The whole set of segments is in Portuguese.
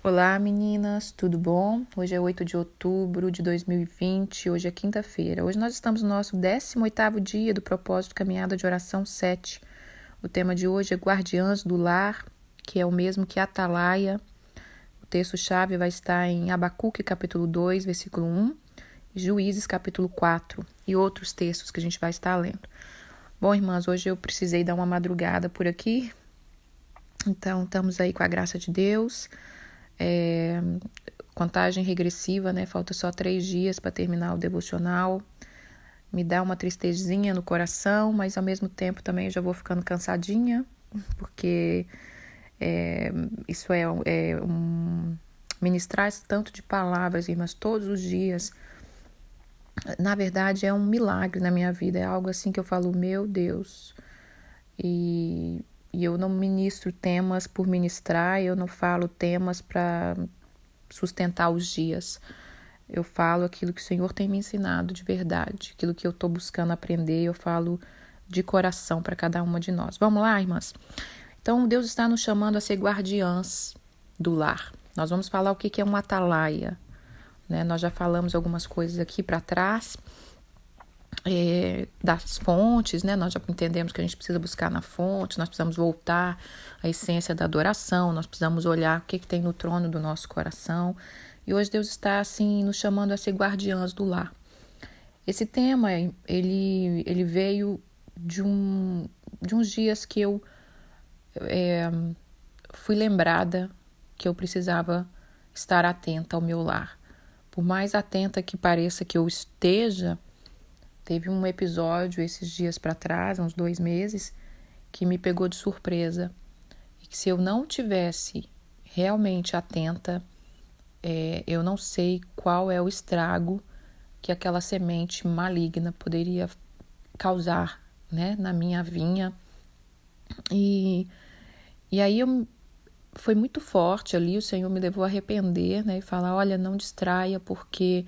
Olá meninas, tudo bom? Hoje é 8 de outubro de 2020, hoje é quinta-feira. Hoje nós estamos no nosso 18º dia do propósito Caminhada de Oração 7. O tema de hoje é Guardiãs do Lar, que é o mesmo que Atalaia. O texto-chave vai estar em Abacuque capítulo 2, versículo 1, e Juízes capítulo 4 e outros textos que a gente vai estar lendo. Bom, irmãs, hoje eu precisei dar uma madrugada por aqui, então estamos aí com a graça de Deus. Contagem regressiva, né? Falta só 3 dias para terminar o devocional. Me dá uma tristezinha no coração, mas ao mesmo tempo também eu já vou ficando cansadinha, porque isso é ministrar esse tanto de palavras, irmãs, todos os dias. Na verdade, é um milagre na minha vida, é algo assim que eu falo, meu Deus. E eu não ministro temas por ministrar, eu não falo temas para sustentar os dias. Eu falo aquilo que o Senhor tem me ensinado de verdade, aquilo que eu estou buscando aprender, eu falo de coração para cada uma de nós. Vamos lá, irmãs? Então, Deus está nos chamando a ser guardiãs do lar. Nós vamos falar o que é uma atalaia, né? Nós já falamos algumas coisas aqui para trás, das fontes, né? Nós já entendemos que a gente precisa buscar na fonte, nós precisamos voltar à essência da adoração, nós precisamos olhar o que tem no trono do nosso coração. E hoje Deus está assim nos chamando a ser guardiãs do lar. Esse tema, ele veio de uns dias que eu fui lembrada que eu precisava estar atenta ao meu lar. Por mais atenta que pareça que eu esteja, teve um episódio esses dias para trás, uns 2 meses, que me pegou de surpresa. E que se eu não tivesse realmente atenta, eu não sei qual é o estrago que aquela semente maligna poderia causar, né, na minha vinha. E aí foi muito forte ali, o Senhor me levou a arrepender, né, e falar, olha, não distraia, porque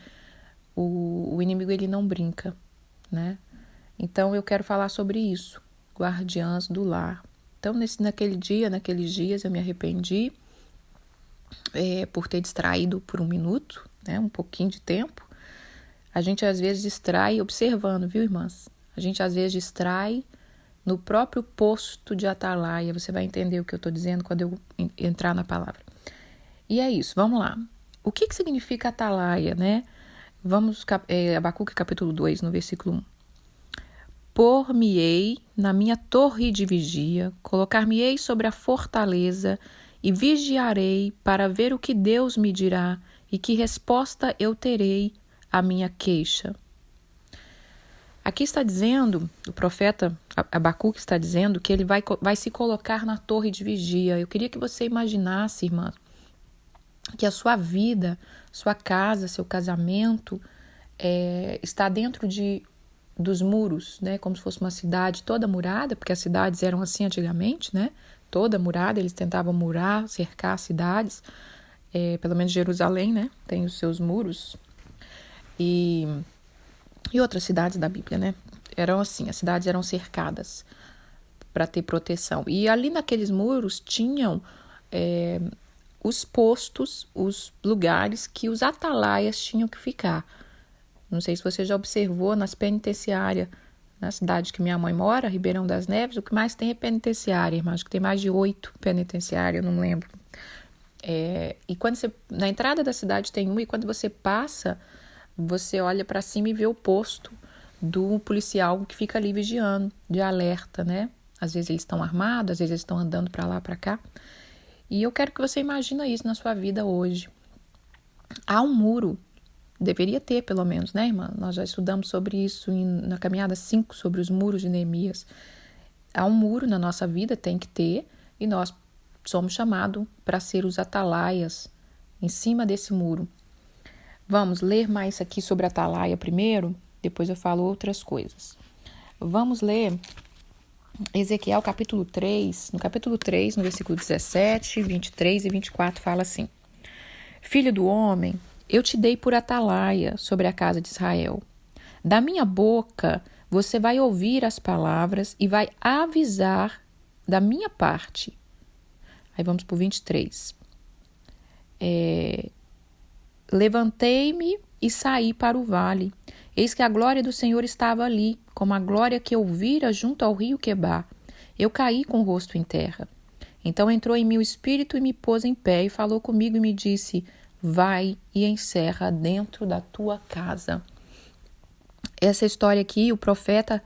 o inimigo ele não brinca, né? Então eu quero falar sobre isso, guardiãs do lar. Então naqueles dias eu me arrependi por ter distraído por 1 minuto, né, um pouquinho de tempo. A gente às vezes distrai observando, viu, irmãs? A gente às vezes distrai no próprio posto de atalaia. Você vai entender o que eu estou dizendo quando eu entrar na palavra. E é isso, vamos lá. O que significa atalaia, né? Vamos, Abacuque capítulo 2, no versículo 1. Por-me-ei na minha torre de vigia, colocar-me-ei sobre a fortaleza e vigiarei para ver o que Deus me dirá e que resposta eu terei à minha queixa. Aqui está dizendo, o profeta Abacuque está dizendo que ele vai se colocar na torre de vigia. Eu queria que você imaginasse, irmã, que a sua vida, sua casa, seu casamento está dentro dos muros, né? Como se fosse uma cidade toda murada, porque as cidades eram assim antigamente, né? Toda murada, eles tentavam murar, cercar as cidades. Pelo menos Jerusalém, né? Tem os seus muros. E outras cidades da Bíblia, né? Eram assim, as cidades eram cercadas para ter proteção. E ali naqueles muros tinham os postos, os lugares que os atalaias tinham que ficar. Não sei se você já observou nas penitenciárias, na cidade que minha mãe mora, Ribeirão das Neves, o que mais tem é penitenciária, irmã. Acho que tem mais de 8 penitenciárias, eu não lembro. E quando na entrada da cidade tem uma, e quando você passa, você olha para cima e vê o posto do policial que fica ali vigiando, de alerta, né? Às vezes eles estão armados, às vezes eles estão andando para lá, para cá. E eu quero que você imagine isso na sua vida hoje. Há um muro, deveria ter pelo menos, né, irmã? Nós já estudamos sobre isso na caminhada 5, sobre os muros de Neemias. Há um muro na nossa vida, tem que ter, e nós somos chamados para ser os atalaias em cima desse muro. Vamos ler mais aqui sobre a atalaia primeiro, depois eu falo outras coisas. Vamos ler Ezequiel capítulo 3. No capítulo 3, no versículo 17, 23 e 24, fala assim: Filho do homem, eu te dei por atalaia sobre a casa de Israel. Da minha boca você vai ouvir as palavras e vai avisar da minha parte. Aí vamos para o 23. Levantei-me e saí para o vale. Eis que a glória do Senhor estava ali, como a glória que eu vira junto ao rio Quebar. Eu caí com o rosto em terra. Então entrou em mim o Espírito e me pôs em pé e falou comigo e me disse: vai e encerra dentro da tua casa. Essa história aqui, o profeta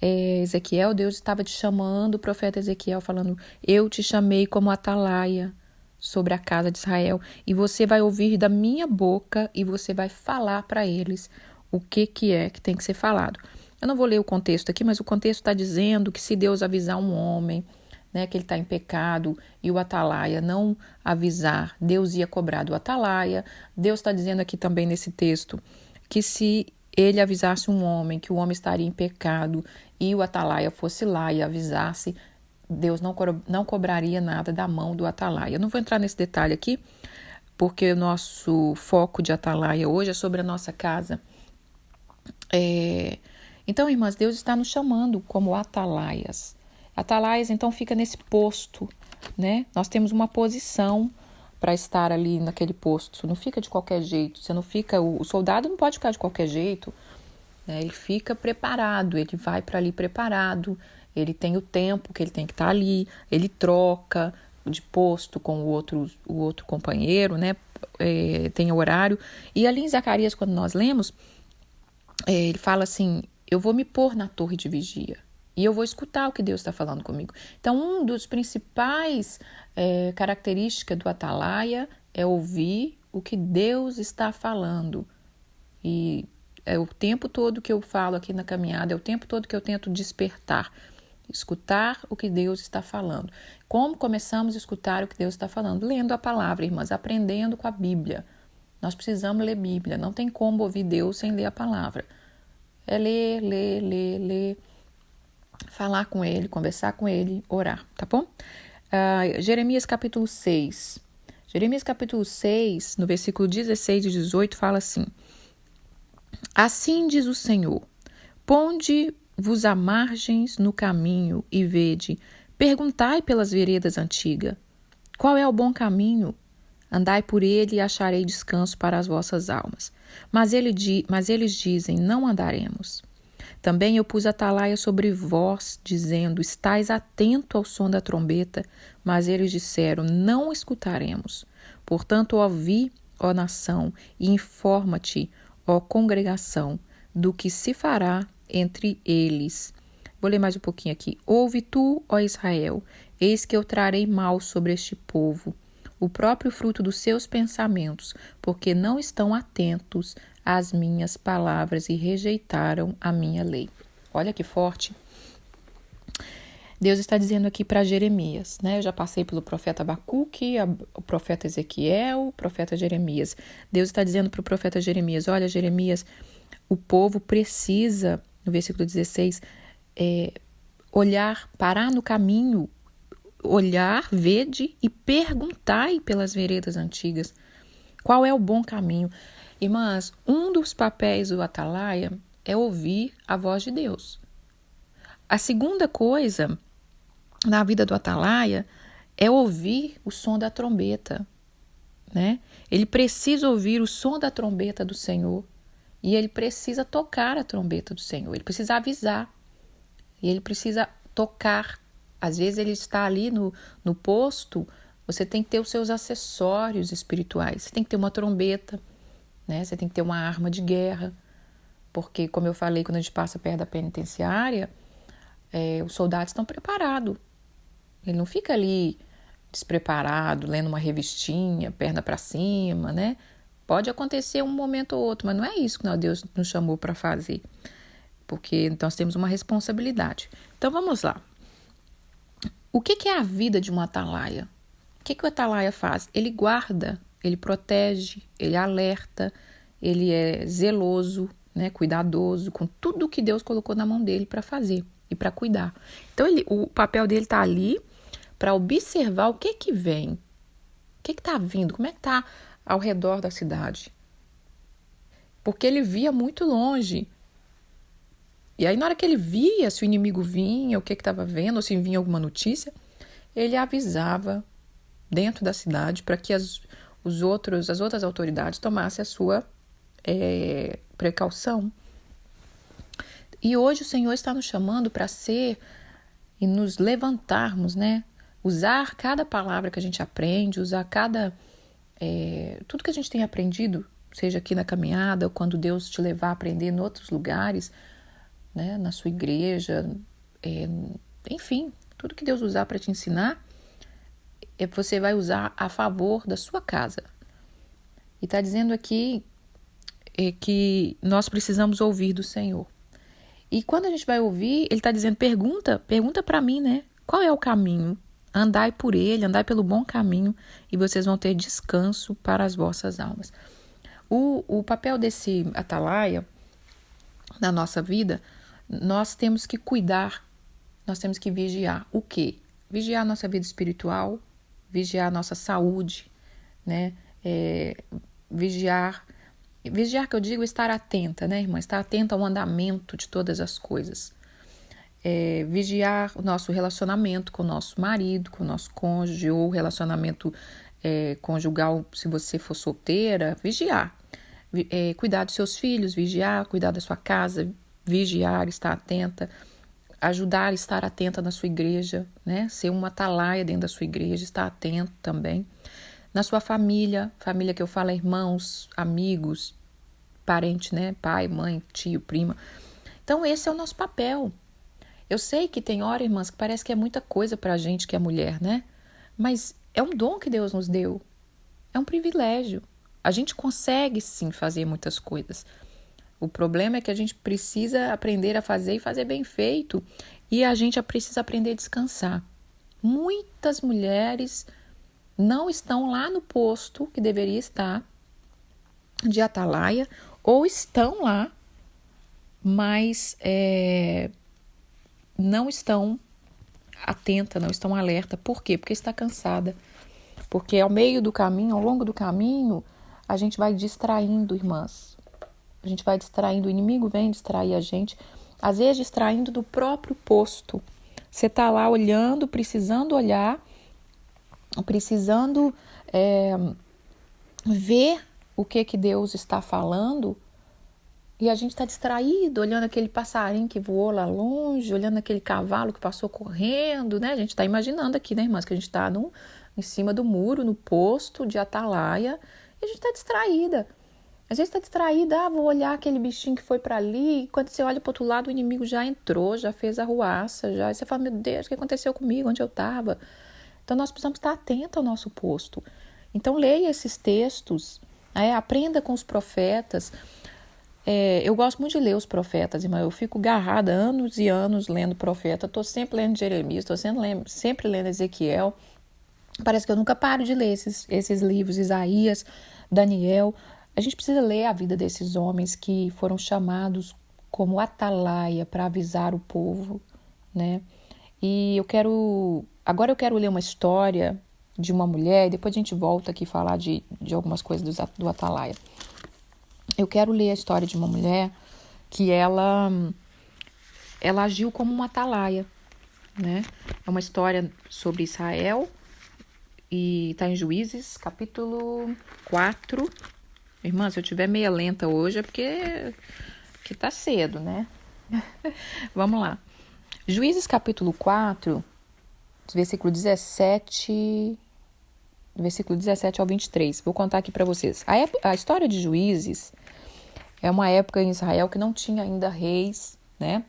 Ezequiel, Deus estava te chamando, o profeta Ezequiel falando: eu te chamei como atalaia sobre a casa de Israel, e você vai ouvir da minha boca e você vai falar para eles o que é que tem que ser falado. Eu não vou ler o contexto aqui, mas o contexto está dizendo que se Deus avisar um homem, né, que ele está em pecado, e o atalaia não avisar, Deus ia cobrar do atalaia. Deus está dizendo aqui também nesse texto que se ele avisasse um homem que o homem estaria em pecado e o atalaia fosse lá e avisasse, Deus não cobraria nada da mão do atalaia. Eu não vou entrar nesse detalhe aqui, porque o nosso foco de atalaia hoje é sobre a nossa casa. Então, irmãs, Deus está nos chamando como atalaias. Atalaias, então, fica nesse posto, né? Nós temos uma posição para estar ali naquele posto. Não fica de qualquer jeito. Você não fica. O soldado não pode ficar de qualquer jeito, né? Ele fica preparado, ele vai para ali preparado. Ele tem o tempo que ele tem que estar ali, ele troca de posto com o outro companheiro, né? Tem horário. E ali em Zacarias, quando nós lemos, ele fala assim: eu vou me pôr na torre de vigia e eu vou escutar o que Deus está falando comigo. Então, um dos principais características do atalaia é ouvir o que Deus está falando. E é o tempo todo que eu falo aqui na caminhada, é o tempo todo que eu tento despertar. Escutar o que Deus está falando. Como começamos a escutar o que Deus está falando? Lendo a palavra, irmãs, aprendendo com a Bíblia. Nós precisamos ler Bíblia. Não tem como ouvir Deus sem ler a palavra. É ler, falar com Ele, conversar com Ele, orar, tá bom? Jeremias capítulo 6. Jeremias capítulo 6, no versículo 16 e 18, fala assim: assim diz o Senhor: ponde-vos à margens no caminho e vede, perguntai pelas veredas antigas, qual é o bom caminho? Andai por ele e acharei descanso para as vossas almas. Mas eles dizem, não andaremos. Também eu pus atalaia sobre vós, dizendo, estais atento ao som da trombeta, mas eles disseram, não escutaremos. Portanto, ouvi, ó nação, e informa-te, ó congregação, do que se fará entre eles. Vou ler mais um pouquinho aqui. Ouve tu, ó Israel, eis que eu trarei mal sobre este povo, o próprio fruto dos seus pensamentos, porque não estão atentos às minhas palavras e rejeitaram a minha lei. Olha que forte. Deus está dizendo aqui para Jeremias, né? Eu já passei pelo profeta Abacuque, o profeta Ezequiel, o profeta Jeremias. Deus está dizendo para o profeta Jeremias, olha, Jeremias, o povo precisa, no versículo 16, olhar, parar no caminho, olhar, vede e perguntai pelas veredas antigas. Qual é o bom caminho? Irmãs, um dos papéis do atalaia é ouvir a voz de Deus. A segunda coisa na vida do atalaia é ouvir o som da trombeta, né? Ele precisa ouvir o som da trombeta do Senhor e ele precisa tocar a trombeta do Senhor. Ele precisa avisar e ele precisa tocar. Às vezes ele está ali no posto, você tem que ter os seus acessórios espirituais. Você tem que ter uma trombeta, né? Você tem que ter uma arma de guerra. Porque, como eu falei, quando a gente passa perto da penitenciária, os soldados estão preparados. Ele não fica ali despreparado, lendo uma revistinha, perna para cima, né? Pode acontecer um momento ou outro, mas não é isso que Deus nos chamou para fazer. Porque nós temos uma responsabilidade. Então, vamos lá. O que é a vida de um atalaia? O que o atalaia faz? Ele guarda, ele protege, ele alerta, ele é zeloso, né, cuidadoso com tudo que Deus colocou na mão dele para fazer e para cuidar. Então, o papel dele está ali para observar o que vem, o que está vindo, como é que está ao redor da cidade. Porque ele via muito longe. E aí, na hora que ele via se o inimigo vinha, o que estava vendo, ou se vinha alguma notícia, ele avisava dentro da cidade para que as outras autoridades tomassem a sua precaução. E hoje o Senhor está nos chamando para ser e nos levantarmos, né? Usar cada palavra que a gente aprende, usar tudo que a gente tem aprendido, seja aqui na caminhada, ou quando Deus te levar a aprender em outros lugares, né? Na sua igreja, enfim, tudo que Deus usar para te ensinar, você vai usar a favor da sua casa. E está dizendo aqui que nós precisamos ouvir do Senhor. E quando a gente vai ouvir, ele está dizendo, pergunta para mim, né? Qual é o caminho? Andai por ele, andai pelo bom caminho, e vocês vão ter descanso para as vossas almas. O papel desse atalaia na nossa vida, nós temos que cuidar, nós temos que vigiar. O quê? Vigiar a nossa vida espiritual, vigiar a nossa saúde, né? Vigiar que eu digo estar atenta, né, irmã? Estar atenta ao andamento de todas as coisas. Vigiar o nosso relacionamento com o nosso marido, com o nosso cônjuge, ou relacionamento conjugal, se você for solteira, vigiar. Cuidar dos seus filhos, vigiar, cuidar da sua casa, vigiar, estar atenta, ajudar a estar atenta na sua igreja, né? Ser uma atalaia dentro da sua igreja, estar atento também. Na sua família que eu falo é irmãos, amigos, parente, né? Pai, mãe, tio, prima. Então esse é o nosso papel. Eu sei que tem hora, irmãs, que parece que é muita coisa pra gente que é mulher, né? Mas é um dom que Deus nos deu. É um privilégio. A gente consegue sim fazer muitas coisas. O problema é que a gente precisa aprender a fazer e fazer bem feito. E a gente precisa aprender a descansar. Muitas mulheres não estão lá no posto que deveria estar de atalaia, ou estão lá, mas não estão atentas, não estão alerta. Por quê? Porque está cansada. Porque ao longo do caminho, a gente vai distraindo, irmãs. A gente vai distraindo, o inimigo vem distrair a gente, às vezes distraindo do próprio posto. Você está lá olhando, precisando olhar, precisando ver o que Deus está falando, e a gente está distraído, olhando aquele passarinho que voou lá longe, olhando aquele cavalo que passou correndo, né? A gente está imaginando aqui, né, irmãs, que a gente está em cima do muro, no posto de atalaia, e a gente está distraída. Às vezes está distraída, vou olhar aquele bichinho que foi para ali, e quando você olha para o outro lado, o inimigo já entrou, já fez a ruaça, e você fala, meu Deus, o que aconteceu comigo, onde eu estava? Então nós precisamos estar atentos ao nosso posto. Então leia esses textos, aprenda com os profetas. Eu gosto muito de ler os profetas, irmã. Eu fico agarrada anos e anos lendo profeta. Estou sempre lendo Jeremias, estou sempre lendo Ezequiel. Parece que eu nunca paro de ler esses livros, Isaías, Daniel. A gente precisa ler a vida desses homens que foram chamados como atalaia para avisar o povo, né? E agora eu quero ler uma história de uma mulher, e depois a gente volta aqui a falar de algumas coisas do atalaia. Eu quero ler a história de uma mulher que ela agiu como uma atalaia, né? É uma história sobre Israel e está em Juízes, capítulo 4. Irmã, se eu estiver meia lenta hoje é porque tá cedo, né? Vamos lá. Juízes, capítulo 4, versículo 17 ao 23. Vou contar aqui para vocês. A história de Juízes é uma época em Israel que não tinha ainda reis, né?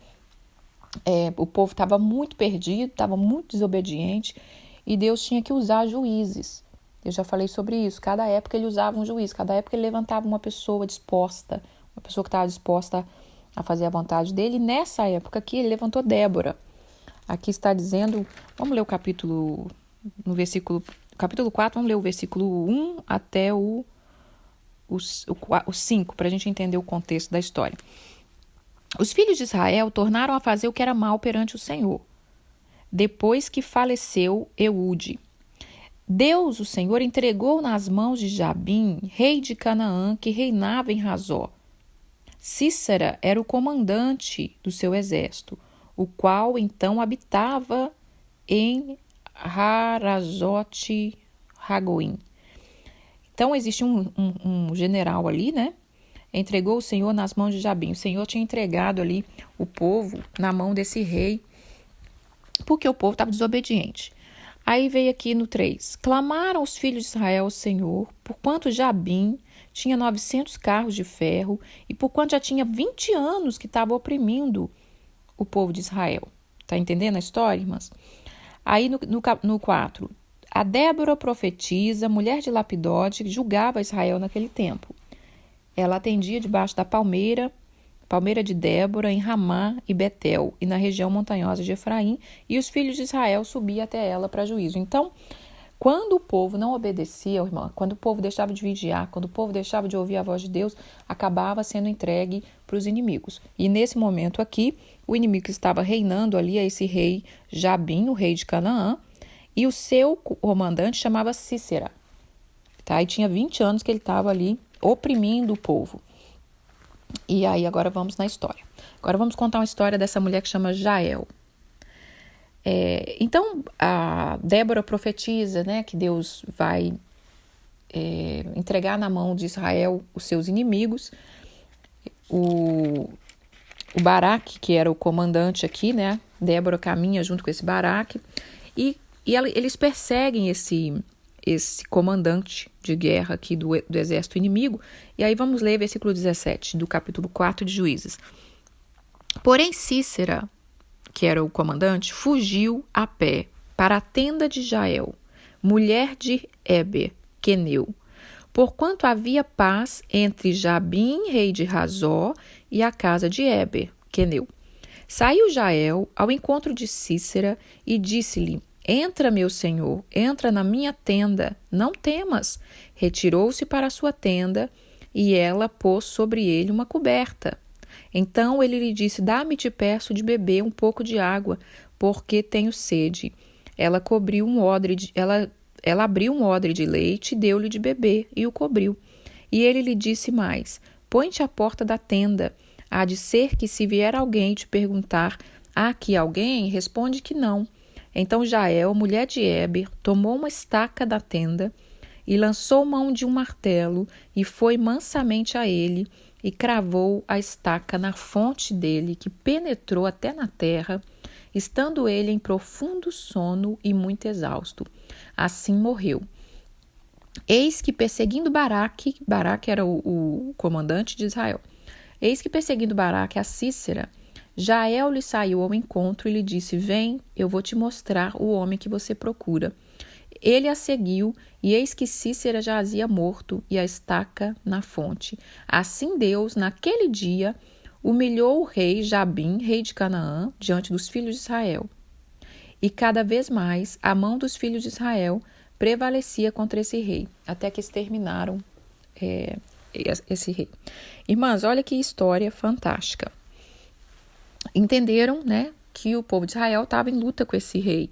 O povo estava muito perdido, estava muito desobediente, e Deus tinha que usar juízes. Eu já falei sobre isso. Cada época ele usava um juiz, cada época ele levantava uma pessoa disposta, uma pessoa que estava disposta a fazer a vontade dele. E nessa época aqui ele levantou Débora. Aqui está dizendo, vamos ler o capítulo 4, vamos ler o versículo 1 até o 5, para a gente entender o contexto da história. Os filhos de Israel tornaram a fazer o que era mal perante o Senhor, depois que faleceu Eude. Deus, o Senhor, entregou nas mãos de Jabim, rei de Canaã, que reinava em Razó. Sísera era o comandante do seu exército, o qual então habitava em Harazote Hagoim. Então, existe um general ali, né? Entregou o Senhor nas mãos de Jabim. O Senhor tinha entregado ali o povo na mão desse rei, porque o povo estava desobediente. Aí veio aqui no 3. Clamaram os filhos de Israel ao Senhor, porquanto Jabim tinha 900 carros de ferro, e porquanto já tinha 20 anos que estava oprimindo o povo de Israel. Tá entendendo a história, irmãs? Aí no 4. A Débora profetisa, mulher de Lapidote, julgava Israel naquele tempo. Ela atendia debaixo da palmeira de Débora, em Ramá e Betel, e na região montanhosa de Efraim, e os filhos de Israel subiam até ela para juízo. Então, quando o povo não obedecia, irmã, quando o povo deixava de vigiar, quando o povo deixava de ouvir a voz de Deus, acabava sendo entregue para os inimigos. E nesse momento aqui, o inimigo que estava reinando ali é esse rei Jabim, o rei de Canaã, e o seu comandante chamava Sísera. Tá? E tinha 20 anos que ele estava ali oprimindo o povo. E aí agora vamos na história. Agora vamos contar uma história dessa mulher que chama Jael. Então, a Débora profetiza, né, que Deus vai entregar na mão de Israel os seus inimigos. O Baraque, que era o comandante aqui, né, Débora caminha junto com esse Baraque, e eles perseguem esse comandante de guerra aqui do exército inimigo. E aí vamos ler versículo 17 do capítulo 4 de Juízes. Porém Sísera, que era o comandante, fugiu a pé para a tenda de Jael, mulher de Eber, queneu, porquanto havia paz entre Jabim, rei de Razó, e a casa de Eber, queneu. Saiu Jael ao encontro de Sísera e disse-lhe: Entra, meu senhor, entra na minha tenda, não temas. Retirou-se para a sua tenda, e ela pôs sobre ele uma coberta. Então ele lhe disse: Dá-me, te peço, de beber um pouco de água, porque tenho sede. Ela abriu um odre de leite, deu-lhe de beber, e o cobriu. E ele lhe disse mais: Põe-te à porta da tenda. Há de ser que, se vier alguém te perguntar: Há aqui alguém? Responde que não. Então Jael, mulher de Eber, tomou uma estaca da tenda e lançou mão de um martelo e foi mansamente a ele e cravou a estaca na fonte dele, que penetrou até na terra, estando ele em profundo sono e muito exausto. Assim morreu. Eis que perseguindo Baraque era o comandante de Israel, eis que perseguindo Baraque a Sísera, Jael lhe saiu ao encontro e lhe disse: Vem, eu vou te mostrar o homem que você procura. Ele a seguiu, e eis que Sísera jazia morto e a estaca na fonte. Assim Deus, naquele dia, humilhou o rei Jabim, rei de Canaã, diante dos filhos de Israel. E cada vez mais a mão dos filhos de Israel prevalecia contra esse rei, até que exterminaram esse rei. Irmãs, olha que história fantástica. Entenderam, né, que o povo de Israel estava em luta com esse rei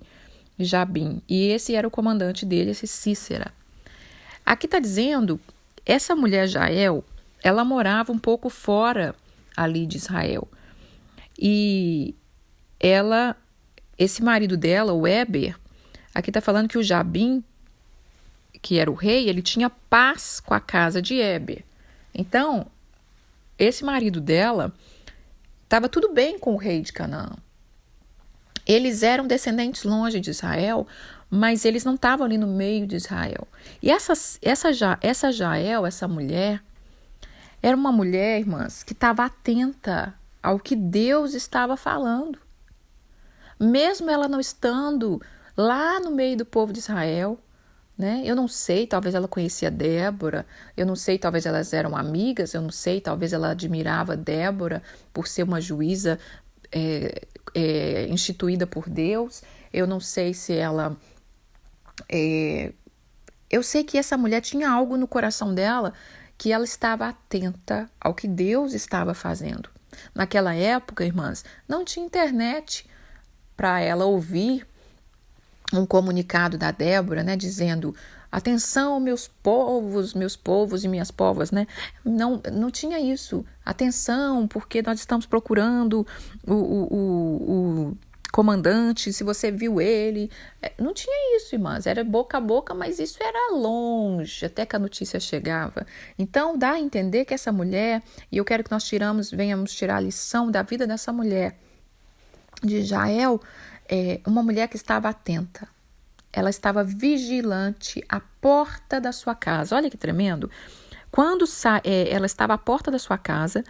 Jabim, e esse era o comandante dele, esse Sísera. Aqui está dizendo, essa mulher Jael, ela morava um pouco fora ali de Israel, e esse marido dela, o Eber, aqui está falando que o Jabim, que era o rei, ele tinha paz com a casa de Eber. Então, esse marido dela estava tudo bem com o rei de Canaã. Eles eram descendentes longe de Israel, mas eles não estavam ali no meio de Israel. E essa Jael, essa mulher, era uma mulher, irmãs, que estava atenta ao que Deus estava falando. Mesmo ela não estando lá no meio do povo de Israel, né? Eu não sei, talvez ela conhecia Débora, eu não sei, talvez elas eram amigas, eu não sei, talvez ela admirava Débora por ser uma juíza instituída por Deus, eu não sei se ela... eu sei que essa mulher tinha algo no coração dela, que ela estava atenta ao que Deus estava fazendo. Naquela época, irmãs, não tinha internet para ela ouvir um comunicado da Débora, né, dizendo: atenção, meus povos e minhas povas, né? Não tinha isso. Atenção, porque nós estamos procurando comandante, se você viu ele. Não tinha isso, irmãs, era boca a boca, mas isso era longe, até que a notícia chegava. Então, dá a entender que essa mulher, e eu quero que nós venhamos tirar a lição da vida dessa mulher, de Jael, uma mulher que estava atenta. Ela estava vigilante à porta da sua casa. Olha que tremendo. Quando ela estava à porta da sua casa,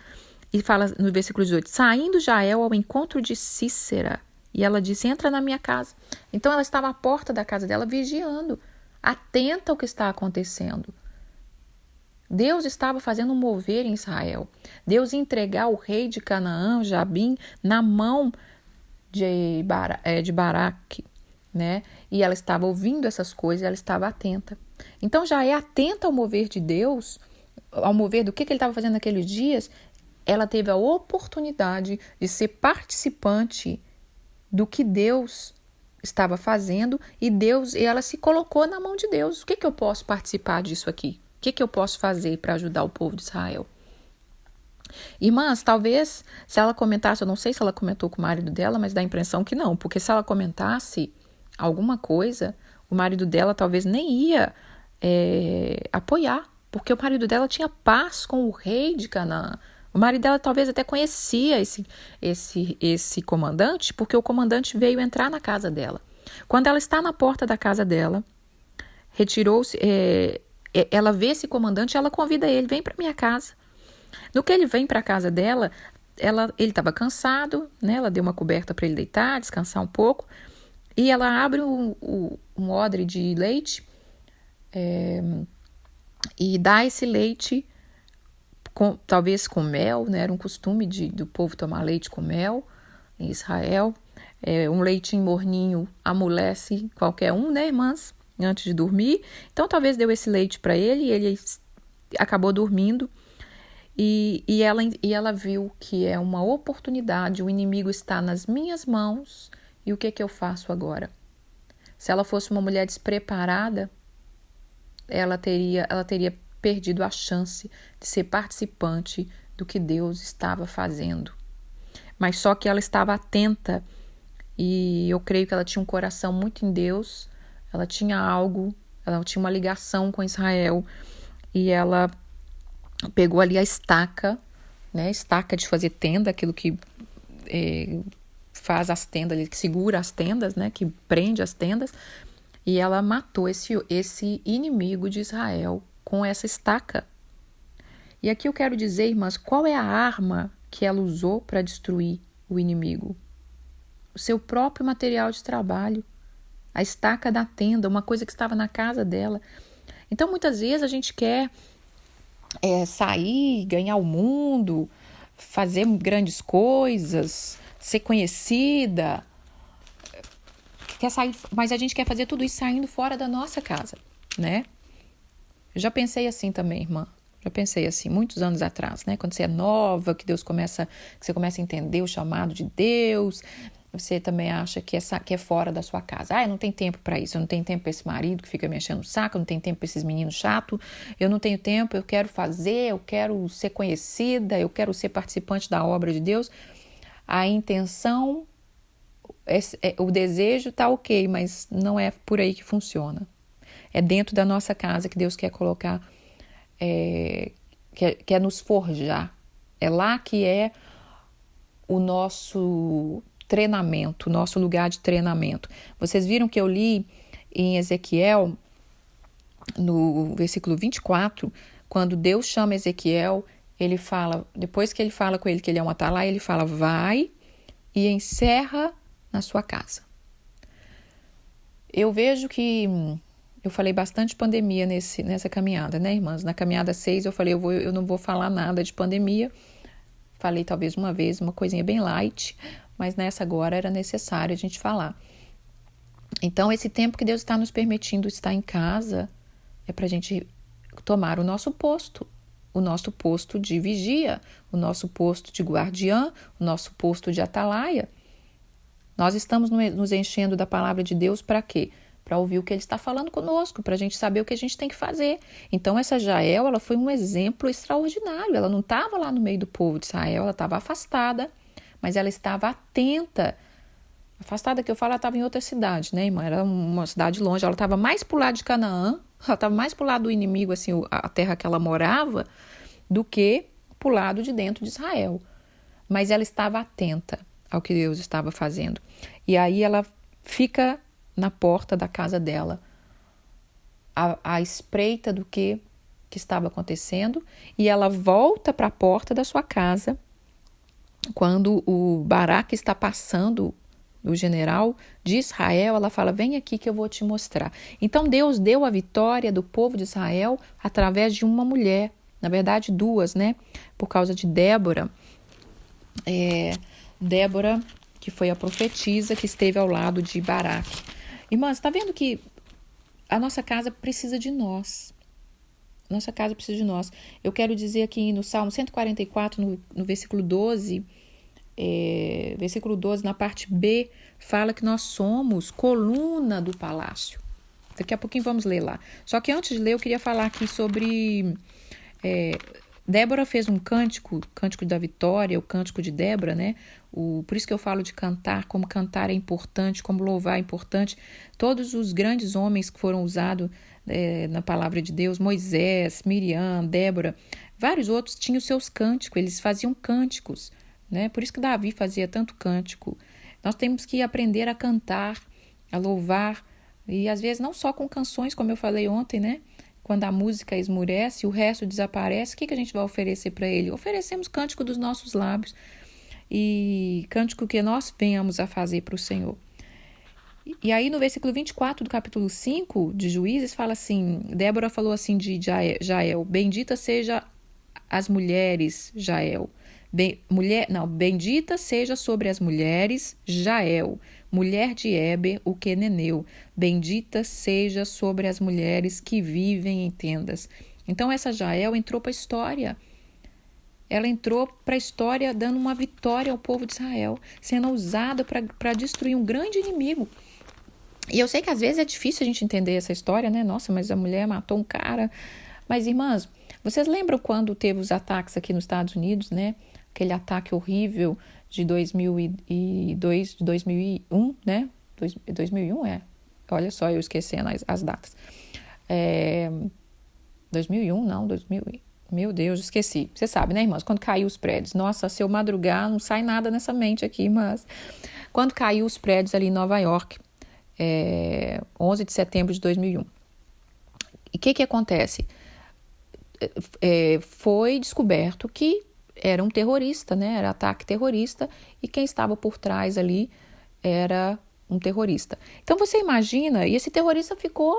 e fala no versículo 18, saindo Jael ao encontro de Cícera, e ela disse, entra na minha casa. Então ela estava à porta da casa dela vigiando, atenta ao que está acontecendo. Deus estava fazendo um mover em Israel. Deus ia entregar o rei de Canaã, Jabim, na mão de Baraque, né? E ela estava ouvindo essas coisas, ela estava atenta. Então já é atenta ao mover de Deus, ao mover do que ele estava fazendo naqueles dias. Ela teve a oportunidade de ser participante do que Deus estava fazendo e ela se colocou na mão de Deus. O que eu posso participar disso aqui? O que eu posso fazer para ajudar o povo de Israel? Irmãs, talvez se ela comentasse, eu não sei se ela comentou com o marido dela, mas dá a impressão que não, porque se ela comentasse alguma coisa, o marido dela talvez nem ia apoiar, porque o marido dela tinha paz com o rei de Canaã. O marido dela talvez até conhecia esse comandante, porque o comandante veio entrar na casa dela. Quando ela está na porta da casa dela, retirou-se, ela vê esse comandante, ela convida ele, vem para minha casa. No que ele vem para a casa dela, ele estava cansado, né? Ela deu uma coberta para ele deitar, descansar um pouco, e ela abre um odre de leite e dá esse leite, talvez com mel, né? Era um costume do povo tomar leite com mel em Israel. Um leitinho morninho amolece qualquer um, né, irmãs? Antes de dormir. Então, talvez deu esse leite para ele e ele acabou dormindo. E ela viu que é uma oportunidade, o inimigo está nas minhas mãos, e o que eu faço agora? Se ela fosse uma mulher despreparada, ela teria perdido a chance de ser participante do que Deus estava fazendo. Mas só que ela estava atenta, e eu creio que ela tinha um coração muito em Deus, ela tinha uma ligação com Israel, e ela pegou ali a estaca, né? Estaca de fazer tenda, aquilo que faz as tendas, que segura as tendas, né? Que prende as tendas. E ela matou esse inimigo de Israel com essa estaca. E aqui eu quero dizer, irmãs, qual é a arma que ela usou para destruir o inimigo? O seu próprio material de trabalho. A estaca da tenda, uma coisa que estava na casa dela. Então, muitas vezes a gente quer sair, ganhar o mundo, fazer grandes coisas, ser conhecida, quer sair, mas a gente quer fazer tudo isso saindo fora da nossa casa, né? Eu já pensei assim também, irmã. Já pensei assim, muitos anos atrás, né? Quando você é nova, que você começa a entender o chamado de Deus, você também acha que é fora da sua casa. Eu não tenho tempo para isso, eu não tenho tempo para esse marido que fica me enchendo o saco, eu não tenho tempo para esses meninos chatos, eu não tenho tempo, eu quero fazer, eu quero ser conhecida, eu quero ser participante da obra de Deus. A intenção, o desejo tá ok, mas não é por aí que funciona. É dentro da nossa casa que Deus quer colocar, quer nos forjar. É lá que é o nosso treinamento, nosso lugar de treinamento. Vocês viram que eu li em Ezequiel, no versículo 24, quando Deus chama Ezequiel, ele fala, depois que ele fala com ele que ele é um atalaia, ele fala, vai e encerra na sua casa. Eu vejo que eu falei bastante pandemia nessa caminhada, né, irmãs? Na caminhada 6 eu falei, eu não vou falar nada de pandemia. Falei talvez uma vez, uma coisinha bem light, mas nessa agora era necessário a gente falar. Então, esse tempo que Deus está nos permitindo estar em casa é para a gente tomar o nosso posto de vigia, o nosso posto de guardiã, o nosso posto de atalaia. Nós estamos nos enchendo da palavra de Deus para quê? Para ouvir o que Ele está falando conosco, para a gente saber o que a gente tem que fazer. Então, essa Jael, ela foi um exemplo extraordinário. Ela não estava lá no meio do povo de Israel, ela estava afastada, mas ela estava atenta Afastada que eu falo, ela estava em outra cidade, né, irmã? Era uma cidade longe. Ela estava mais pro lado de Canaã, ela estava mais pro lado do inimigo, assim, a terra que ela morava, do que pro lado de dentro de Israel. Mas ela estava atenta ao que Deus estava fazendo. E aí ela fica na porta da casa dela, à espreita do que estava acontecendo, e ela volta para a porta da sua casa quando o Baraque está passando, o general de Israel. Ela fala: vem aqui que eu vou te mostrar. Então Deus deu a vitória do povo de Israel através de uma mulher, na verdade duas, né? Por causa de Débora. Débora, que foi a profetisa que esteve ao lado de Baraque. Irmãs, está vendo que a nossa casa precisa de nós. Nossa casa precisa de nós. Eu quero dizer aqui no Salmo 144, no versículo 12, versículo 12, na parte B, fala que nós somos coluna do palácio. Daqui a pouquinho vamos ler lá. Só que antes de ler, eu queria falar aqui sobre... Débora fez um cântico da vitória, o cântico de Débora, né? Por isso que eu falo de cantar, como cantar é importante, como louvar é importante. Todos os grandes homens que foram usados na palavra de Deus, Moisés, Miriam, Débora, vários outros tinham seus cânticos, eles faziam cânticos, né? Por isso que Davi fazia tanto cântico. Nós temos que aprender a cantar, a louvar, e às vezes não só com canções, como eu falei ontem, né? Quando a música esmurece, o resto desaparece, o que a gente vai oferecer para ele? Oferecemos cântico dos nossos lábios e cântico que nós venhamos a fazer para o Senhor. E aí no versículo 24 do capítulo 5 de Juízes fala assim, Débora falou assim de Jael: bendita seja as mulheres, Jael. Bendita seja sobre as mulheres, Jael, mulher de Heber, o queneneu. Bendita seja sobre as mulheres que vivem em tendas. Então essa Jael entrou para a história. Ela entrou para a história dando uma vitória ao povo de Israel, sendo usada para destruir um grande inimigo. E eu sei que às vezes é difícil a gente entender essa história, né? Nossa, mas a mulher matou um cara. Mas, irmãs, vocês lembram quando teve os ataques aqui nos Estados Unidos, né? Aquele ataque horrível de 2002, de 2001, né? 2001 Olha só, eu esquecendo as datas. 2001, não, 2000. Meu Deus, esqueci. Você sabe, né, irmãs? Quando caiu os prédios. Nossa, se eu madrugar, não sai nada nessa mente aqui, mas... Quando caiu os prédios ali em Nova York, 11 de setembro de 2001. E o que acontece? Foi descoberto que era um terrorista, né? Era ataque terrorista, e quem estava por trás ali era um terrorista. Então você imagina, e esse terrorista ficou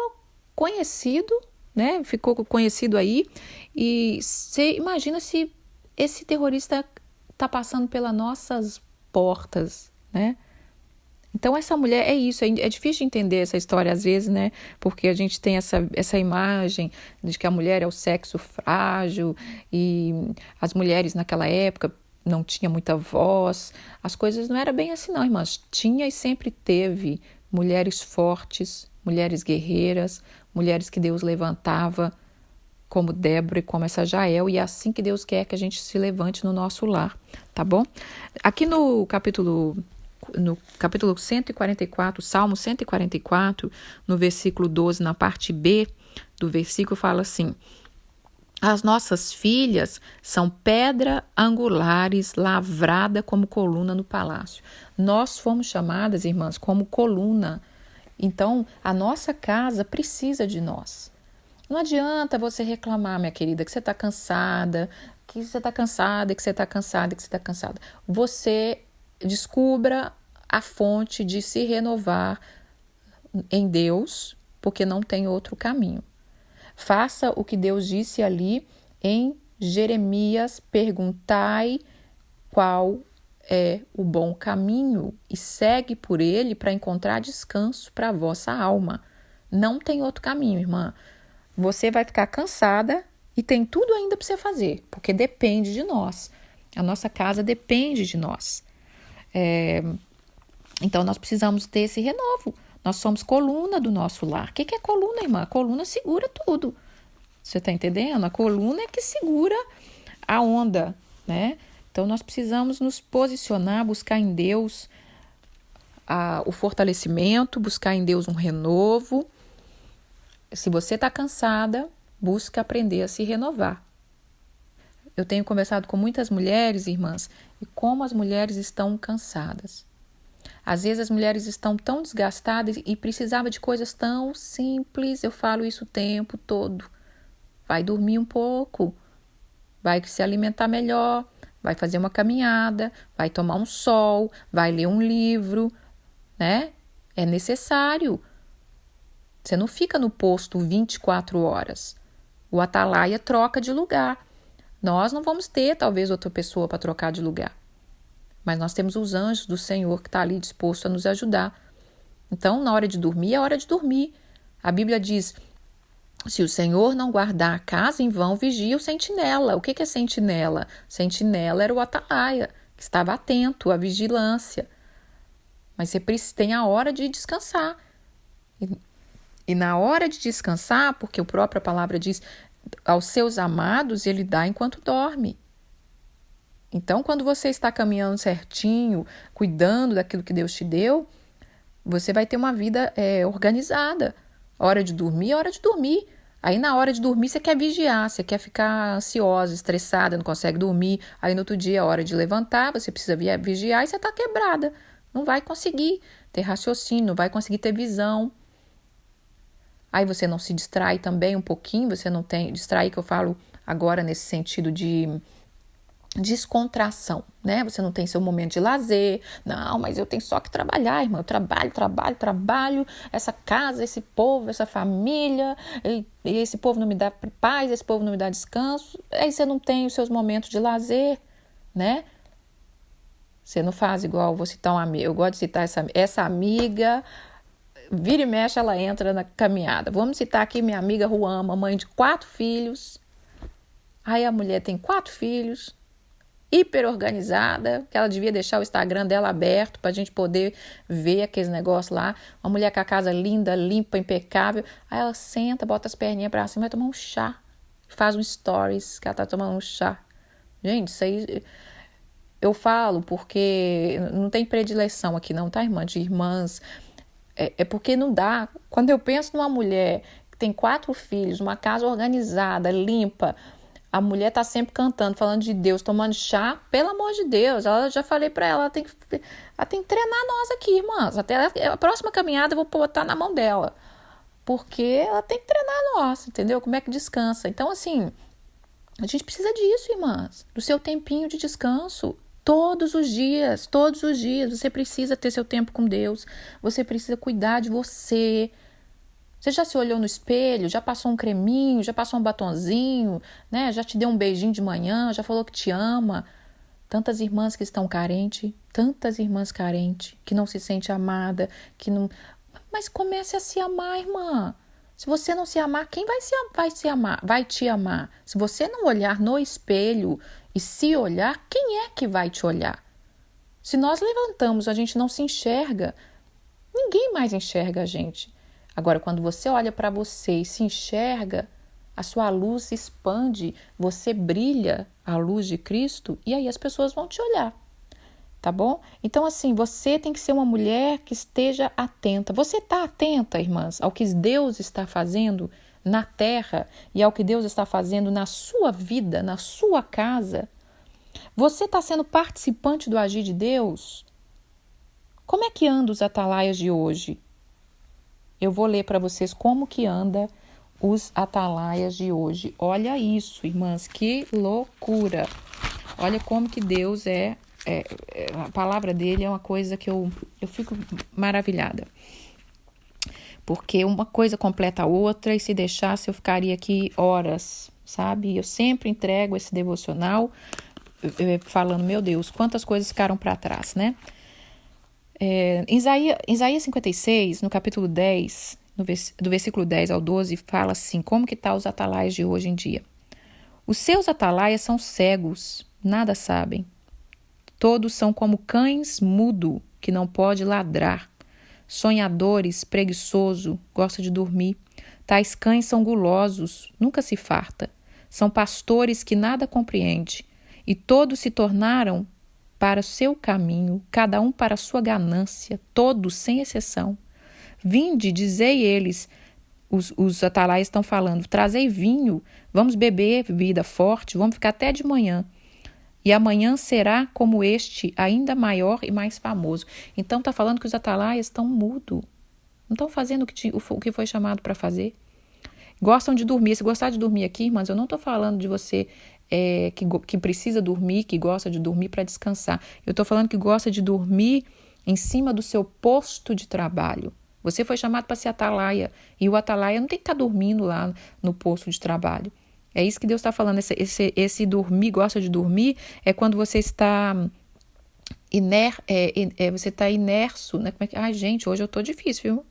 conhecido, né? Ficou conhecido aí, e você imagina se esse terrorista está passando pelas nossas portas, né? Então essa mulher é isso, é difícil de entender essa história às vezes, né? Porque a gente tem essa imagem de que a mulher é o sexo frágil, e as mulheres naquela época não tinham muita voz. As coisas não eram bem assim não, irmãs. Tinha e sempre teve mulheres fortes, mulheres guerreiras, mulheres que Deus levantava, como Débora e como essa Jael, e é assim que Deus quer que a gente se levante no nosso lar, tá bom? Aqui no capítulo 144, Salmo 144, no versículo 12, na parte B do versículo, fala assim: as nossas filhas são pedra angulares lavrada como coluna no palácio. Nós fomos chamadas, irmãs, como coluna. Então, a nossa casa precisa de nós. Não adianta você reclamar, minha querida, que você está cansada, que você está cansada, que você está cansada, que você está cansada. Você descubra a fonte de se renovar em Deus, porque não tem outro caminho. Faça o que Deus disse ali em Jeremias: perguntai qual é o bom caminho e segue por ele para encontrar descanso para a vossa alma. Não tem outro caminho, irmã. Você vai ficar cansada e tem tudo ainda para você fazer, porque depende de nós. A nossa casa depende de nós. Então, nós precisamos ter esse renovo. Nós somos coluna do nosso lar. O que é coluna, irmã? A coluna segura tudo. Você está entendendo? A coluna é que segura a onda, né? Então, nós precisamos nos posicionar, buscar em Deus o fortalecimento, buscar em Deus um renovo. Se você está cansada, busque aprender a se renovar. Eu tenho conversado com muitas mulheres, irmãs, e como as mulheres estão cansadas. Às vezes as mulheres estão tão desgastadas e precisavam de coisas tão simples. Eu falo isso o tempo todo. Vai dormir um pouco, vai se alimentar melhor, vai fazer uma caminhada, vai tomar um sol, vai ler um livro, né? É necessário. Você não fica no posto 24 horas. O atalaia troca de lugar. Nós não vamos ter, talvez, outra pessoa para trocar de lugar. Mas nós temos os anjos do Senhor que está ali disposto a nos ajudar. Então, na hora de dormir, é hora de dormir. A Bíblia diz, se o Senhor não guardar a casa, em vão vigia o sentinela. O que é sentinela? Sentinela era o atalaia, que estava atento à vigilância. Mas você tem a hora de descansar. E na hora de descansar, porque a própria palavra diz, aos seus amados ele dá enquanto dorme. Então, quando você está caminhando certinho, cuidando daquilo que Deus te deu, você vai ter uma vida organizada. Hora de dormir, hora de dormir. Aí, na hora de dormir, você quer vigiar, você quer ficar ansiosa, estressada, não consegue dormir. Aí, no outro dia, é hora de levantar, você precisa vigiar e você está quebrada. Não vai conseguir ter raciocínio, não vai conseguir ter visão. Aí, você não se distrai também um pouquinho, você não tem... Distrair, que eu falo agora nesse sentido de descontração, né? Você não tem seu momento de lazer. Não, mas eu tenho só que trabalhar, irmã. Eu trabalho. Essa casa, esse povo, essa família, e esse povo não me dá paz, esse povo não me dá descanso. Aí você não tem os seus momentos de lazer, né? Você não faz igual, vou citar uma amiga. Eu gosto de citar essa amiga. Vira e mexe, ela entra na caminhada. Vamos citar aqui minha amiga Ruama, mãe de 4 filhos. Aí a mulher tem 4 filhos. Hiper organizada, que ela devia deixar o Instagram dela aberto para a gente poder ver aqueles negócios lá. Uma mulher com a casa linda, limpa, impecável. Aí ela senta, bota as perninhas para cima, vai tomar um chá. Faz um stories que ela tá tomando um chá. Gente, isso aí eu falo porque não tem predileção aqui não, tá, irmã? De irmãs. É porque não dá. Quando eu penso numa mulher que tem 4 filhos, uma casa organizada, limpa, a mulher tá sempre cantando, falando de Deus, tomando chá, pelo amor de Deus. Eu já falei pra ela, ela tem que treinar nós aqui, irmãs. Até a próxima caminhada eu vou botar na mão dela. Porque ela tem que treinar nós, entendeu? Como é que descansa. Então, assim, a gente precisa disso, irmãs. Do seu tempinho de descanso. Todos os dias. Você precisa ter seu tempo com Deus. Você precisa cuidar de você. Você já se olhou no espelho, já passou um creminho, já passou um batonzinho, né? Já te deu um beijinho de manhã, já falou que te ama. Tantas irmãs que estão carentes, que não se sente amada, que não... Mas comece a se amar, irmã. Se você não se amar, quem vai te amar? Se você não olhar no espelho e se olhar, quem é que vai te olhar? Se nós levantamos, a gente não se enxerga, ninguém mais enxerga a gente. Agora, quando você olha para você e se enxerga, a sua luz se expande, você brilha a luz de Cristo e aí as pessoas vão te olhar, tá bom? Então, assim, você tem que ser uma mulher que esteja atenta. Você está atenta, irmãs, ao que Deus está fazendo na terra e ao que Deus está fazendo na sua vida, na sua casa? Você está sendo participante do agir de Deus? Como é que andam os atalaias de hoje? Eu vou ler para vocês como que anda os atalaias de hoje. Olha isso, irmãs, que loucura. Olha como que Deus a palavra dele é uma coisa que eu fico maravilhada. Porque uma coisa completa a outra e se deixasse eu ficaria aqui horas, sabe? Eu sempre entrego esse devocional falando, meu Deus, quantas coisas ficaram para trás, né? Em Isaías 56, no capítulo 10, do versículo 10 ao 12, fala assim, como que tá os atalaias de hoje em dia. Os seus atalaias são cegos, nada sabem. Todos são como cães mudo, que não pode ladrar. Sonhadores, preguiçoso, gosta de dormir. Tais cães são gulosos, nunca se farta. São pastores que nada compreende. E todos se tornaram para o seu caminho, cada um para a sua ganância, todos sem exceção. Vinde, dizei eles, os atalaias estão falando, trazei vinho, vamos beber bebida forte, vamos ficar até de manhã. E amanhã será como este, ainda maior e mais famoso. Então está falando que os atalaias estão mudos. Não estão fazendo o que foi chamado para fazer. Gostam de dormir. Se gostar de dormir aqui, irmãs, eu não estou falando de você que precisa dormir, que gosta de dormir para descansar. Eu estou falando que gosta de dormir em cima do seu posto de trabalho. Você foi chamado para ser atalaia. E o atalaia não tem que estar dormindo lá no posto de trabalho. É isso que Deus está falando. Esse dormir, gosta de dormir, é quando você está você está imerso, né? Ai, gente, hoje eu tô difícil, viu?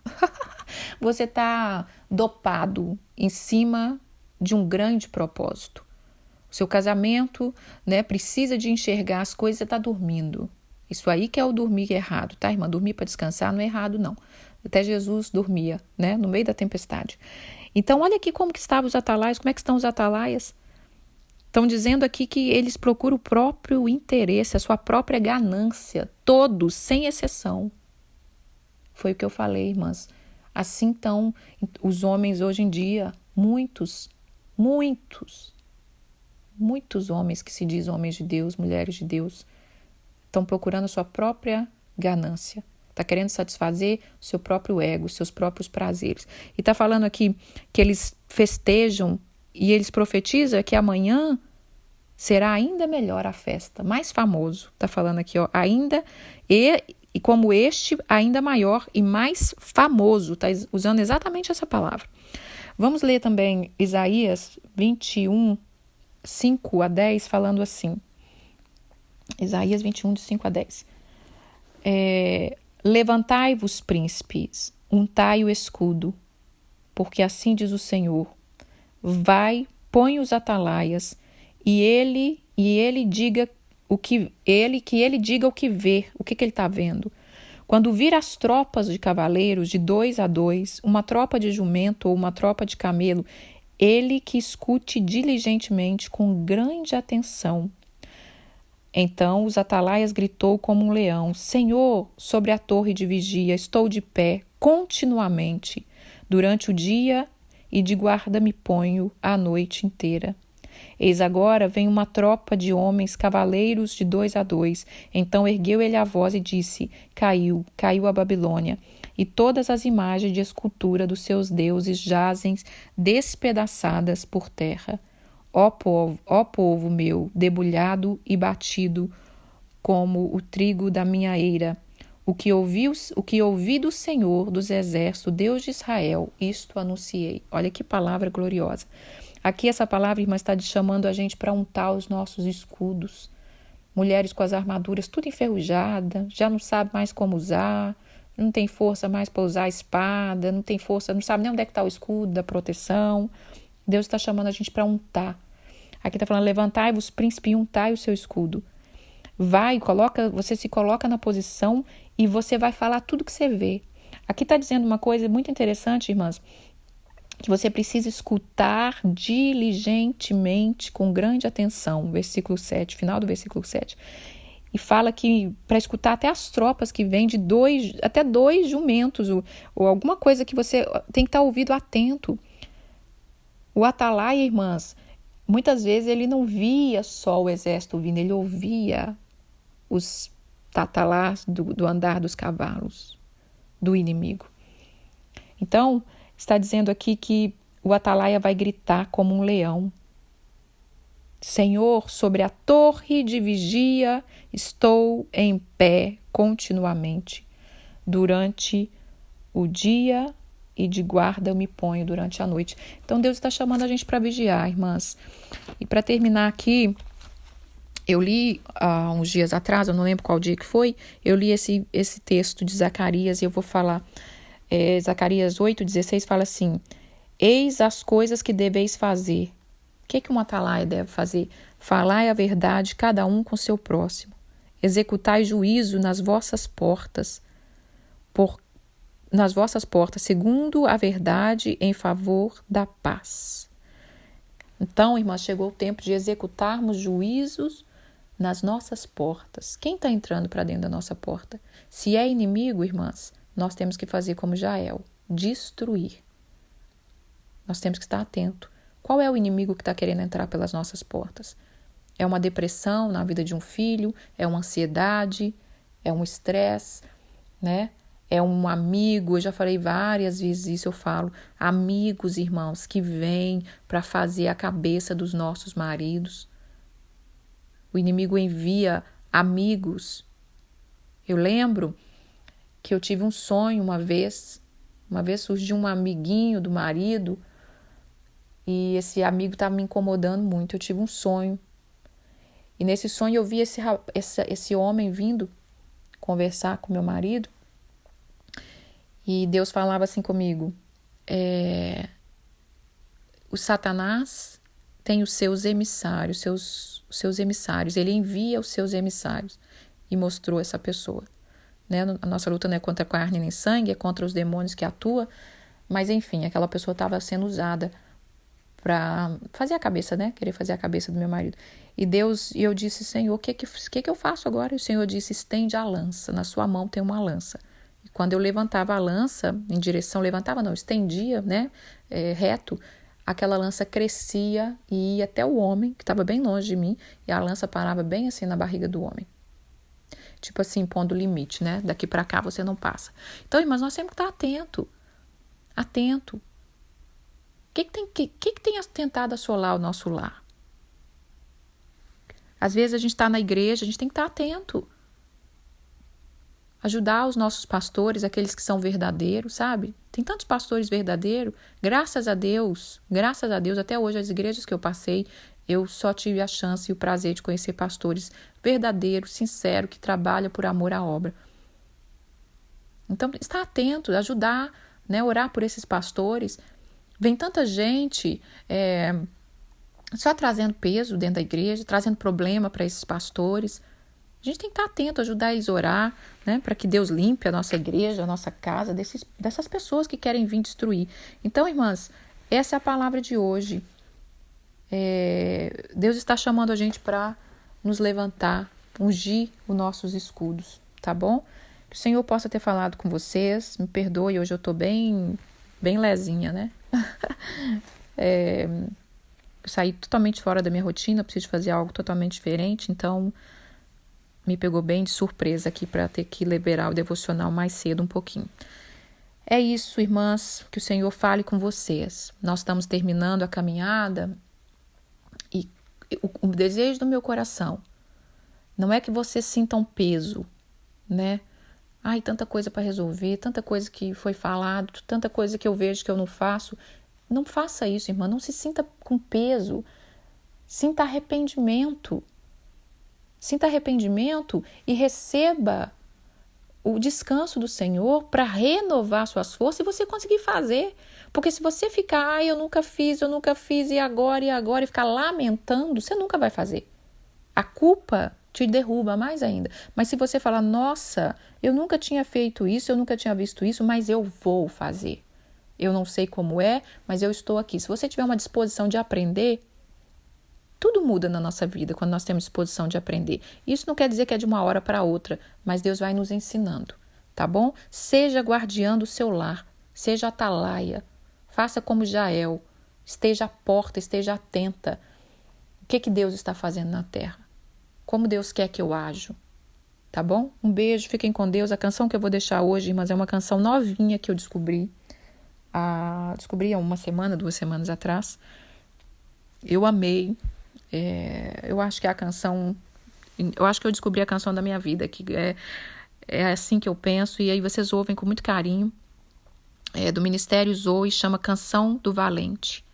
Você está dopado em cima de um grande propósito. O seu casamento, né, precisa de enxergar as coisas e está dormindo. Isso aí que é o dormir errado, tá, irmã? Dormir para descansar não é errado, não. Até Jesus dormia, né, no meio da tempestade. Então, olha aqui como que estavam os atalaias, como é que estão os atalaias? Estão dizendo aqui que eles procuram o próprio interesse, a sua própria ganância, todos, sem exceção. Foi o que eu falei, irmãs. Assim estão os homens hoje em dia, muitos homens que se dizem homens de Deus, mulheres de Deus, estão procurando a sua própria ganância. Está querendo satisfazer o seu próprio ego, seus próprios prazeres. E está falando aqui que eles festejam e eles profetizam que amanhã será ainda melhor a festa, mais famoso. Está falando aqui, ó, ainda, e como este, ainda maior e mais famoso. Está usando exatamente essa palavra. Vamos ler também Isaías 21, 5 a 10, falando assim. Isaías 21, de 5 a 10. Levantai-vos, príncipes, untai o escudo, porque assim diz o Senhor. Vai, põe os atalaias, e ele diga que ele diga o que vê, o que ele está vendo. Quando vir as tropas de cavaleiros de 2 a 2, uma tropa de jumento ou uma tropa de camelo, ele que escute diligentemente com grande atenção. Então os atalaias gritou como um leão: Senhor, sobre a torre de vigia, estou de pé continuamente, durante o dia, e de guarda me ponho a noite inteira. Eis agora vem uma tropa de homens cavaleiros de 2 a 2. Então ergueu ele a voz e disse: caiu a Babilônia, e todas as imagens de escultura dos seus deuses jazem despedaçadas por terra. Ó povo meu, debulhado e batido como o trigo da minha eira, o que ouvi do Senhor dos exércitos, Deus de Israel, isto anunciei. Olha que palavra gloriosa. Aqui essa palavra, irmã, está chamando a gente para untar os nossos escudos. Mulheres com as armaduras tudo enferrujada, já não sabe mais como usar, não tem força mais para usar a espada, não tem força, não sabe nem onde é que está o escudo da proteção. Deus está chamando a gente para untar. Aqui está falando: levantai-vos, príncipe, e untai o seu escudo. Vai, você se coloca na posição e você vai falar tudo que você vê. Aqui está dizendo uma coisa muito interessante, irmãs, que você precisa escutar diligentemente, com grande atenção. Versículo 7, final do versículo 7. E fala que para escutar até as tropas que vêm de até dois jumentos, ou alguma coisa que você tem que estar ouvido atento. O atalaia, irmãs, muitas vezes ele não via só o exército vindo, ele ouvia os tatalás do andar dos cavalos do inimigo. Então, está dizendo aqui que o atalaia vai gritar como um leão: Senhor, sobre a torre de vigia estou em pé continuamente. Durante o dia e de guarda eu me ponho durante a noite. Então Deus está chamando a gente para vigiar, irmãs. E para terminar aqui, eu li há uns dias atrás, eu não lembro qual dia que foi, eu li esse texto de Zacarias e eu vou falar. Zacarias 8,16 fala assim: eis as coisas que deveis fazer. O que um atalaia deve fazer? Falai a verdade, cada um com seu próximo. Executai juízo nas vossas portas, segundo a verdade, em favor da paz. Então, irmãs, chegou o tempo de executarmos juízos nas nossas portas. Quem está entrando para dentro da nossa porta? Se é inimigo, irmãs, nós temos que fazer como Jael, destruir. Nós temos que estar atento. Qual é o inimigo que está querendo entrar pelas nossas portas? É uma depressão na vida de um filho? É uma ansiedade? É um estresse? Né? É um amigo? Eu já falei várias vezes isso, eu falo. Amigos, irmãos, que vêm para fazer a cabeça dos nossos maridos. O inimigo envia amigos. Eu lembro que eu tive um sonho uma vez surgiu um amiguinho do marido e esse amigo estava me incomodando muito. Eu tive um sonho e nesse sonho eu vi esse homem vindo conversar com meu marido e Deus falava assim comigo, o Satanás tem os seus emissários, seus emissários, ele envia os seus emissários e mostrou essa pessoa. Né? A nossa luta não é contra a carne nem sangue, é contra os demônios que atuam, mas enfim, aquela pessoa estava sendo usada para fazer a cabeça, né? Querer fazer a cabeça do meu marido. E eu disse, Senhor, o que eu faço agora? E o Senhor disse, estende a lança, na sua mão tem uma lança. E quando eu levantava a lança, estendia, né? Reto, aquela lança crescia e ia até o homem, que estava bem longe de mim, e a lança parava bem assim na barriga do homem. Tipo assim, pondo limite, né? Daqui para cá você não passa. Então, irmãs, nós temos que estar atento. O que tem tentado assolar o nosso lar? Às vezes a gente está na igreja, a gente tem que estar atento. Ajudar os nossos pastores, aqueles que são verdadeiros, sabe? Tem tantos pastores verdadeiros. Graças a Deus, até hoje as igrejas que eu passei, eu só tive a chance e o prazer de conhecer pastores verdadeiros, sinceros, que trabalham por amor à obra. Então, estar atento, ajudar, né, orar por esses pastores. Vem tanta gente só trazendo peso dentro da igreja, trazendo problema para esses pastores. A gente tem que estar atento, ajudar eles a orar, né, para que Deus limpe a nossa igreja, a nossa casa, dessas pessoas que querem vir destruir. Então, irmãs, essa é a palavra de hoje. Deus está chamando a gente para nos levantar, ungir os nossos escudos, tá bom? Que o Senhor possa ter falado com vocês, me perdoe, hoje eu estou bem lezinha, né? Eu saí totalmente fora da minha rotina, preciso fazer algo totalmente diferente, então me pegou bem de surpresa aqui para ter que liberar o devocional mais cedo um pouquinho. É isso, irmãs, que o Senhor fale com vocês. Nós estamos terminando a caminhada e o desejo do meu coração não é que vocês sintam peso, né? Ai, tanta coisa para resolver, tanta coisa que foi falado, tanta coisa que eu vejo que eu não faço. Não faça isso, irmã, não se sinta com peso. Sinta arrependimento. Sinta arrependimento e receba o descanso do Senhor para renovar suas forças e você conseguir fazer. Porque se você ficar, eu nunca fiz, e agora, e ficar lamentando, você nunca vai fazer. A culpa te derruba mais ainda. Mas se você falar, nossa, eu nunca tinha feito isso, eu nunca tinha visto isso, mas eu vou fazer. Eu não sei como é, mas eu estou aqui. Se você tiver uma disposição de aprender, tudo muda na nossa vida quando nós temos disposição de aprender. Isso não quer dizer que é de uma hora para outra, mas Deus vai nos ensinando, tá bom? Seja guardiã do seu lar, seja atalaia, faça como Jael, esteja à porta, esteja atenta. O que Deus está fazendo na terra? Como Deus quer que eu ajo? Tá bom? Um beijo, fiquem com Deus. A canção que eu vou deixar hoje, irmãs, é uma canção novinha que eu descobri. Descobri há 2 semanas atrás. Eu amei. Eu acho que é a canção... Eu acho que eu descobri a canção da minha vida, que é assim que eu penso, e aí vocês ouvem com muito carinho. Do Ministério Zoe, chama Canção do Valente.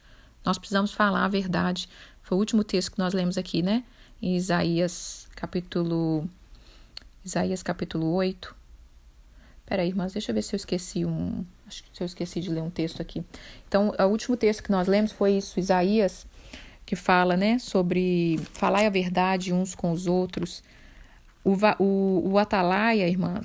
Nós precisamos falar a verdade. Foi o último texto que nós lemos aqui, né? Em Isaías capítulo 8. Peraí, irmãs, deixa eu ver se eu esqueci acho que se eu esqueci de ler um texto aqui. Então, o último texto que nós lemos foi isso, Isaías, que fala, né, sobre falar a verdade uns com os outros. O atalaia, irmã,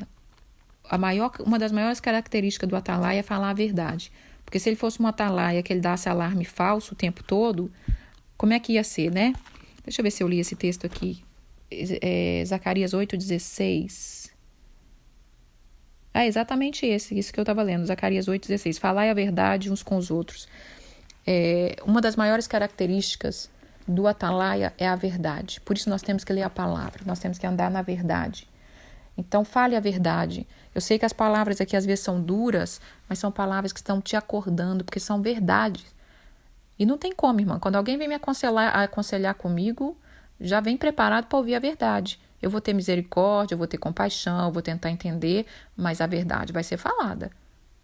uma das maiores características do atalaia é falar a verdade. Porque se ele fosse um atalaia que ele desse alarme falso o tempo todo, como é que ia ser, né? Deixa eu ver se eu li esse texto aqui Zacarias 8,16. Exatamente isso que eu estava lendo, Zacarias 8,16. Falai a verdade uns com os outros. Uma das maiores características do atalaia é a verdade. Por isso nós temos que ler a palavra, nós temos que andar na verdade. Então fale a verdade. Eu sei que as palavras aqui às vezes são duras, mas são palavras que estão te acordando, porque são verdades. E não tem como, irmã. Quando alguém vem me aconselhar comigo, já vem preparado para ouvir a verdade. Eu vou ter misericórdia, eu vou ter compaixão, eu vou tentar entender, mas a verdade vai ser falada.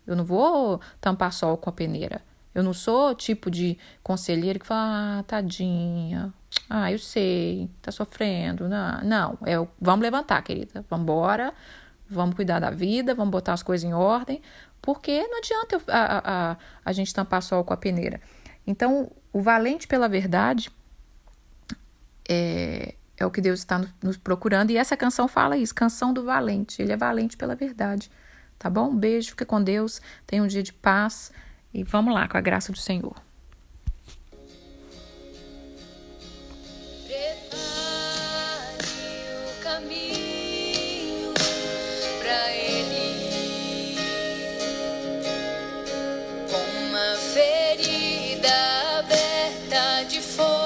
Eu não vou tampar sol com a peneira. Eu não sou tipo de conselheiro que fala, tadinha, eu sei, tá sofrendo. Não, vamos levantar, querida, vamos embora, vamos cuidar da vida, vamos botar as coisas em ordem, porque não adianta a gente tampar sol com a peneira. Então, o valente pela verdade é o que Deus está nos procurando. E essa canção fala isso, canção do valente. Ele é valente pela verdade. Tá bom? Um beijo, fica com Deus. Tenha um dia de paz. E vamos lá, com a graça do Senhor. Prepare o caminho para ele, com uma ferida aberta de fome.